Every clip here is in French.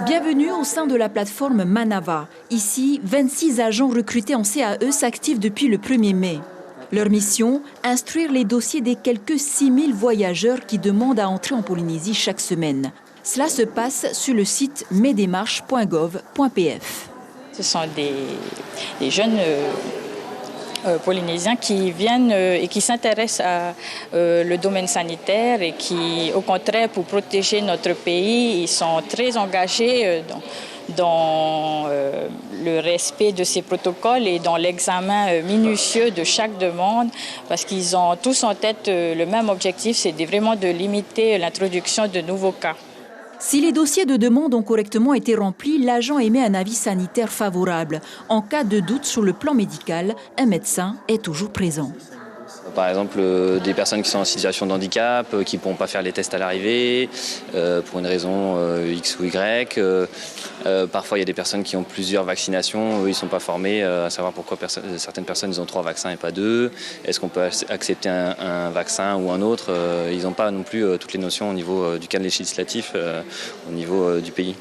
Bienvenue au sein de la plateforme Manava. Ici, 26 agents recrutés en CAE s'activent depuis le 1er mai. Leur mission, instruire les dossiers des quelques 6000 voyageurs qui demandent à entrer en Polynésie chaque semaine. Cela se passe sur le site mesdémarches.gov.pf. Ce sont des jeunes Polynésiens qui viennent et qui s'intéressent à le domaine sanitaire et qui, au contraire, pour protéger notre pays, ils sont très engagés dans le respect de ces protocoles et dans l'examen minutieux de chaque demande, parce qu'ils ont tous en tête le même objectif, c'est vraiment de limiter l'introduction de nouveaux cas. Si les dossiers de demande ont correctement été remplis, l'agent émet un avis sanitaire favorable. En cas de doute sur le plan médical, un médecin est toujours présent. Par exemple, des personnes qui sont en situation de handicap, qui ne pourront pas faire les tests à l'arrivée, pour une raison X ou Y. Parfois, il y a des personnes qui ont plusieurs vaccinations, eux, ils ne sont pas formés à savoir pourquoi certaines personnes ils ont 3 vaccins et pas 2. Est-ce qu'on peut accepter un vaccin ou un autre? Ils n'ont pas non plus toutes les notions au niveau du cadre législatif, au niveau du pays.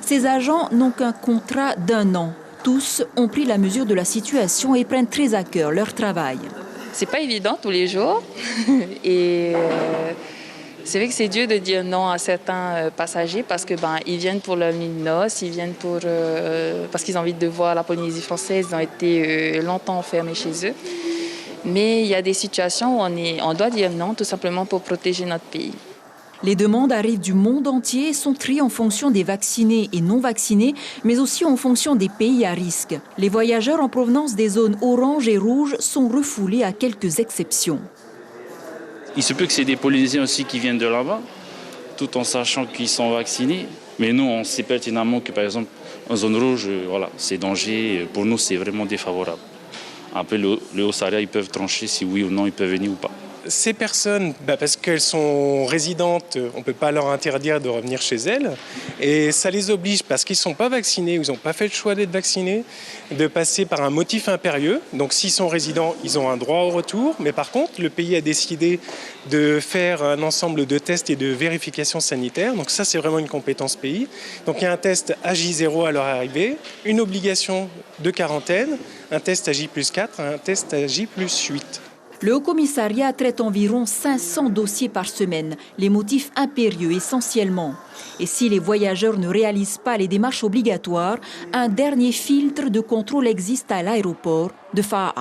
Ces agents n'ont qu'un contrat d'1 an. Tous ont pris la mesure de la situation et prennent très à cœur leur travail. C'est pas évident tous les jours et c'est vrai que c'est dur de dire non à certains passagers parce que ils viennent pour leur nuit de noces, ils viennent parce qu'ils ont envie de voir la Polynésie française, ils ont été longtemps enfermés chez eux. Mais il y a des situations où on doit dire non tout simplement pour protéger notre pays. Les demandes arrivent du monde entier et sont triées en fonction des vaccinés et non vaccinés, mais aussi en fonction des pays à risque. Les voyageurs en provenance des zones orange et rouge sont refoulés à quelques exceptions. Il se peut que c'est des Polynésiens aussi qui viennent de là-bas, tout en sachant qu'ils sont vaccinés. Mais nous, on sait pertinemment que, par exemple, en zone rouge, c'est danger. Pour nous, c'est vraiment défavorable. Après, le Haut-Saria, ils peuvent trancher si oui ou non ils peuvent venir ou pas. Ces personnes, parce qu'elles sont résidentes, on ne peut pas leur interdire de revenir chez elles. Et ça les oblige, parce qu'ils ne sont pas vaccinés ou ils n'ont pas fait le choix d'être vaccinés, de passer par un motif impérieux. Donc s'ils sont résidents, ils ont un droit au retour. Mais par contre, le pays a décidé de faire un ensemble de tests et de vérifications sanitaires. Donc ça, c'est vraiment une compétence pays. Donc il y a un test à J0 à leur arrivée, une obligation de quarantaine, un test à J+4, un test à J+8. Le Haut-Commissariat traite environ 500 dossiers par semaine, les motifs impérieux essentiellement. Et si les voyageurs ne réalisent pas les démarches obligatoires, un dernier filtre de contrôle existe à l'aéroport de Fa'a.